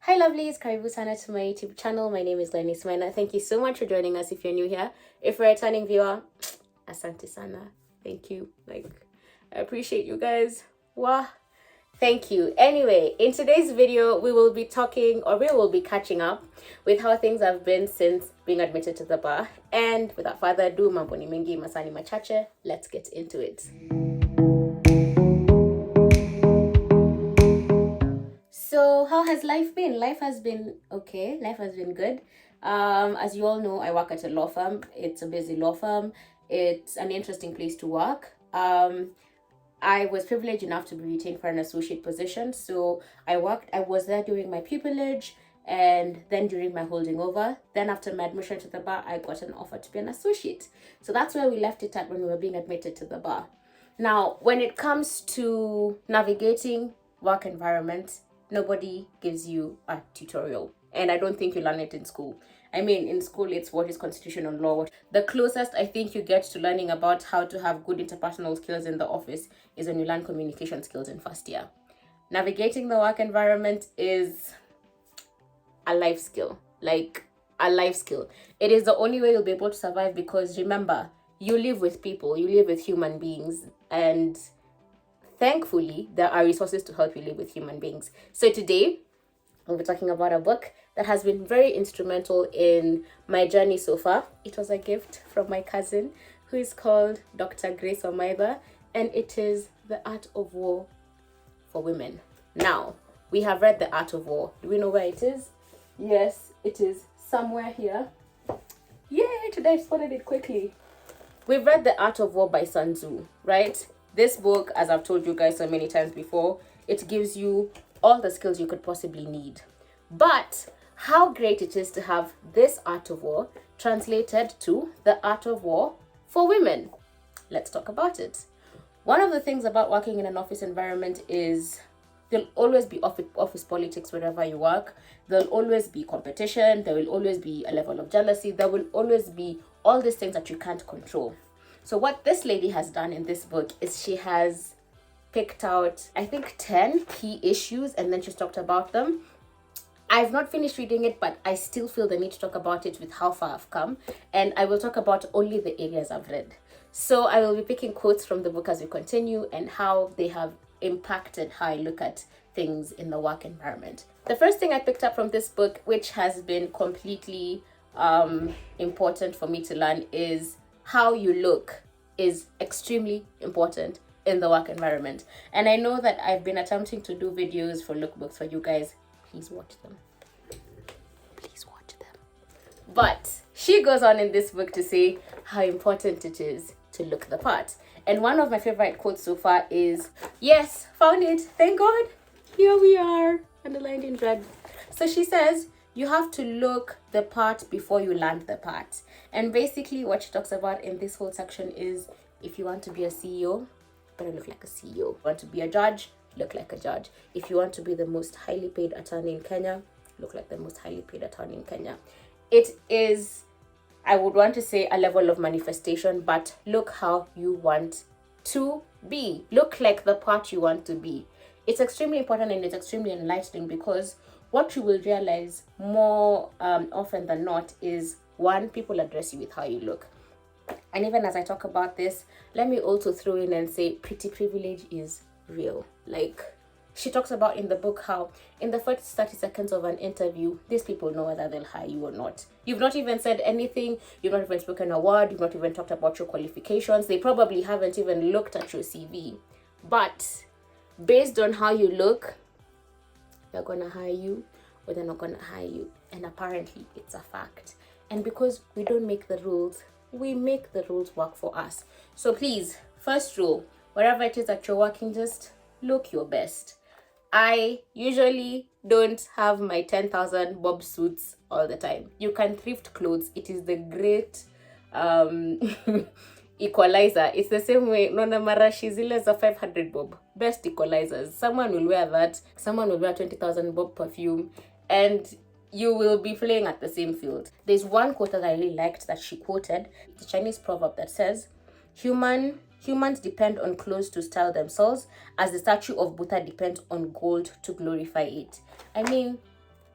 Hi lovelies, karibu sana to my YouTube channel. My name is Glynis. Thank you so much for joining us if you're new here. If you're a returning viewer, asante sana. Thank you. I appreciate you guys. Wah. Thank you. Anyway, in today's video, we will be catching up with how things have been since being admitted to the bar. And without further ado, mambo ni mengi, masani machache, let's get into it. So how has life been? Life has been okay. Life has been good. As you all know, I work at a law firm. It's a busy law firm. It's an interesting place to work. I was privileged enough to be retained for an associate position. So I was there during my pupillage and then during my holding over. Then after my admission to the bar, I got an offer to be an associate. So that's where we left it at when we were being admitted to the bar. Now, when it comes to navigating work environment, nobody gives you a tutorial. And I don't think you learn it in school. I mean, in school, it's what is constitutional law. The closest I think you get to learning about how to have good interpersonal skills in the office is when you learn communication skills in first year. Navigating the work environment is a life skill, like a life skill. It is the only way you'll be able to survive because remember, you live with people, you live with human beings, and thankfully, there are resources to help you live with human beings. So today, we'll be talking about a book that has been very instrumental in my journey so far. It was a gift from my cousin, who is called Dr. Grace Omaida, and it is The Art of War for Women. Now, we have read The Art of War. Do we know where it is? Yes, it is somewhere here. Yay, today I spotted it quickly. We've read The Art of War by Sun Tzu, right? This book, as I've told you guys so many times before, it gives you all the skills you could possibly need. But how great it is to have this Art of War translated to The Art of War for Women. Let's talk about it. One of the things about working in an office environment is there'll always be office politics wherever you work. There'll always be competition. There will always be a level of jealousy. There will always be all these things that you can't control. So what this lady has done in this book is she has picked out, I think, 10 key issues, and then she's talked about them. I've not finished reading it, but I still feel the need to talk about it with how far I've come, and I will talk about only the areas I've read. So I will be picking quotes from the book as we continue and how they have impacted how I look at things in the work environment. The first thing I picked up from this book, which has been completely important for me to learn, is how you look is extremely important in the work environment. And I know that I've been attempting to do videos for lookbooks for you guys. Please watch them. Please watch them. But she goes on in this book to say how important it is to look the part. And one of my favorite quotes so far is, yes, found it. Thank God. Here we are. Underlined in red. So she says, you have to look the part before you land the part. And basically what she talks about in this whole section is, if you want to be a CEO, better look like a CEO. If you want to be a judge, look like a judge. If you want to be the most highly paid attorney in Kenya, look like the most highly paid attorney in Kenya. It is, I would want to say, a level of manifestation, but look how you want to be. Look like the part you want to be. It's extremely important and it's extremely enlightening because what you will realize more often than not is, one, people address you with how you look. And even as I talk about this, let me also throw in and say pretty privilege is real. Like she talks about in the book how in the first 30 seconds of an interview, these people know whether they'll hire you or not. You've not even said anything. You've not even spoken a word. You've not even talked about your qualifications. They probably haven't even looked at your CV. But based on how you look, they're going to hire you or they're not going to hire you. And apparently it's a fact. And because we don't make the rules, we make the rules work for us. So please, first rule, wherever it is that you're working, just look your best. I usually don't have my 10,000 bob suits all the time. You can thrift clothes. It is the great equalizer. It's the same way Nona Marashi zile za 500 bob. Best equalizers. Someone will wear that. Someone will wear 20,000 bob perfume. And you will be playing at the same field. There's one quote that I really liked that she quoted. It's a Chinese proverb that says, humans depend on clothes to style themselves as the statue of Buddha depends on gold to glorify it. I mean,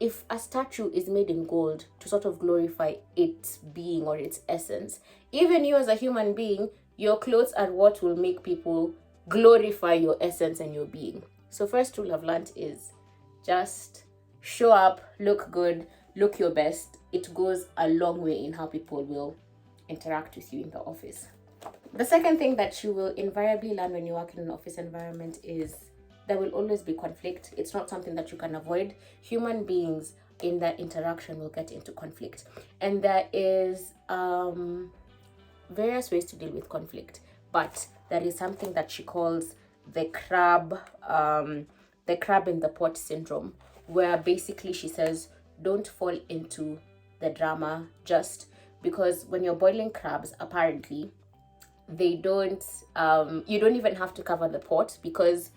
if a statue is made in gold to sort of glorify its being or its essence, even you as a human being, your clothes are what will make people glorify your essence and your being. So first rule I've learned is just show up, look good, look your best. It goes a long way in how people will interact with you in the office. The second thing that you will invariably learn when you work in an office environment is there will always be conflict. It's not something that you can avoid. Human beings in that interaction will get into conflict. And there is various ways to deal with conflict. But there is something that she calls the crab in the pot syndrome, where basically she says, don't fall into the drama just because when you're boiling crabs, apparently, they don't, you don't even have to cover the pot, because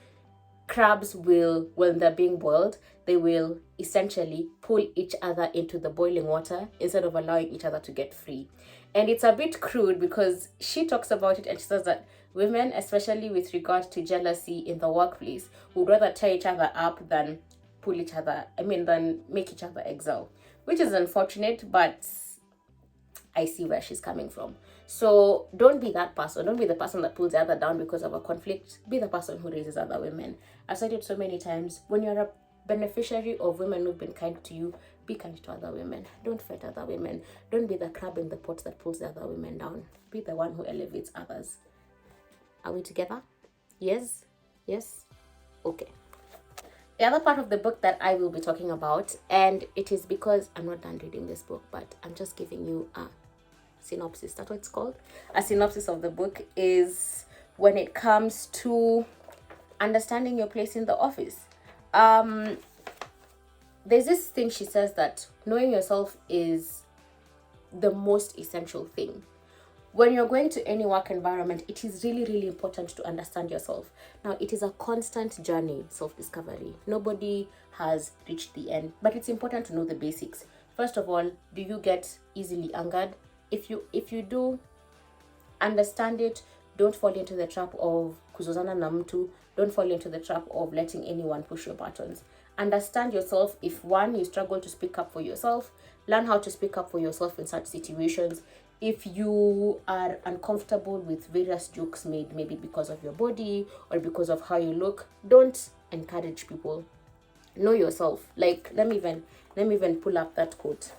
crabs will, when they're being boiled, they will essentially pull each other into the boiling water instead of allowing each other to get free. And it's a bit crude because she talks about it and she says that women, especially with regard to jealousy in the workplace, would rather tear each other up than than make each other excel, which is unfortunate, but I see where she's coming from. So don't be that person. Don't be the person that pulls the other down because of a conflict. Be the person who raises other women. I've said it so many times. When you're a beneficiary of women who've been kind to you, be kind to other women. Don't fight other women. Don't be the crab in the pot that pulls the other women down. Be the one who elevates others. Are we together? Yes? Yes? Okay. The other part of the book that I will be talking about, and it is because I'm not done reading this book, but I'm just giving you a synopsis. That's what it's called. A synopsis of the book is when it comes to understanding your place in the office. There's this thing she says that knowing yourself is the most essential thing. When you're going to any work environment, it is really, really important to understand yourself. Now, it is a constant journey, self-discovery. Nobody has reached the end, but it's important to know the basics. First of all, do you get easily angered? If you do, understand it. Don't fall into the trap of kuzozana na mtu. Don't fall into the trap of letting anyone push your buttons. Understand yourself. If one, you struggle to speak up for yourself, learn how to speak up for yourself in such situations. If you are uncomfortable with various jokes made, maybe because of your body or because of how you look, don't encourage people. Know yourself. Like, let me even pull up that quote.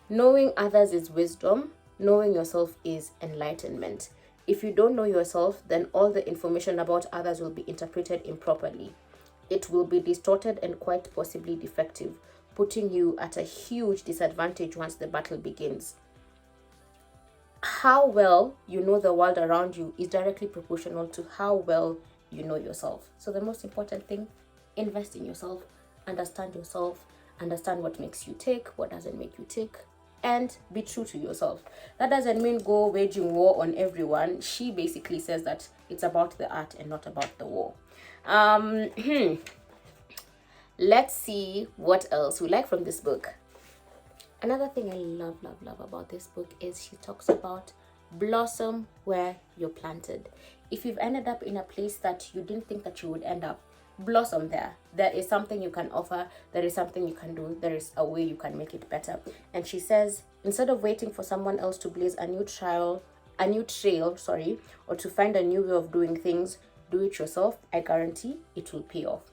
Knowing others is wisdom. Knowing yourself is enlightenment. If you don't know yourself, then all the information about others will be interpreted improperly. It will be distorted and quite possibly defective, putting you at a huge disadvantage once the battle begins. How well you know the world around you is directly proportional to how well you know yourself. So the most important thing, invest in yourself, understand what makes you tick, what doesn't make you tick, and be true to yourself. That doesn't mean go waging war on everyone. She basically says that it's about the art and not about the war. Let's see what else we like from this book. Another thing I love about this book is she talks about blossom where you're planted. If you've ended up in a place that you didn't think that you would end up, blossom there. There is something you can offer. There is something you can do. There is a way you can make it better. And she says, instead of waiting for someone else to blaze a new trail, or to find a new way of doing things, do it yourself. I guarantee it will pay off.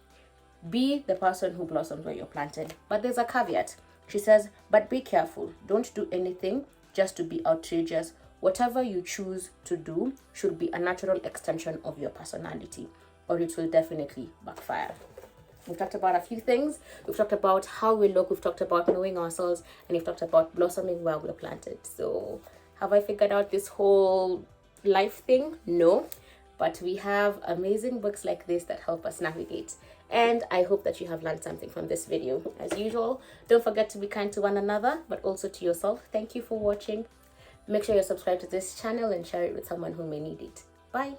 Be the person who blossoms where you're planted. But there's a caveat. She says, but be careful. Don't do anything just to be outrageous. Whatever you choose to do should be a natural extension of your personality, or it will definitely backfire. We've talked about a few things. We've talked about how we look. We've talked about knowing ourselves. And we've talked about blossoming where we're planted. So have I figured out this whole life thing? No. But we have amazing books like this that help us navigate. And I hope that you have learned something from this video. As usual, don't forget to be kind to one another, but also to yourself. Thank you for watching. Make sure you're subscribed to this channel and share it with someone who may need it. Bye.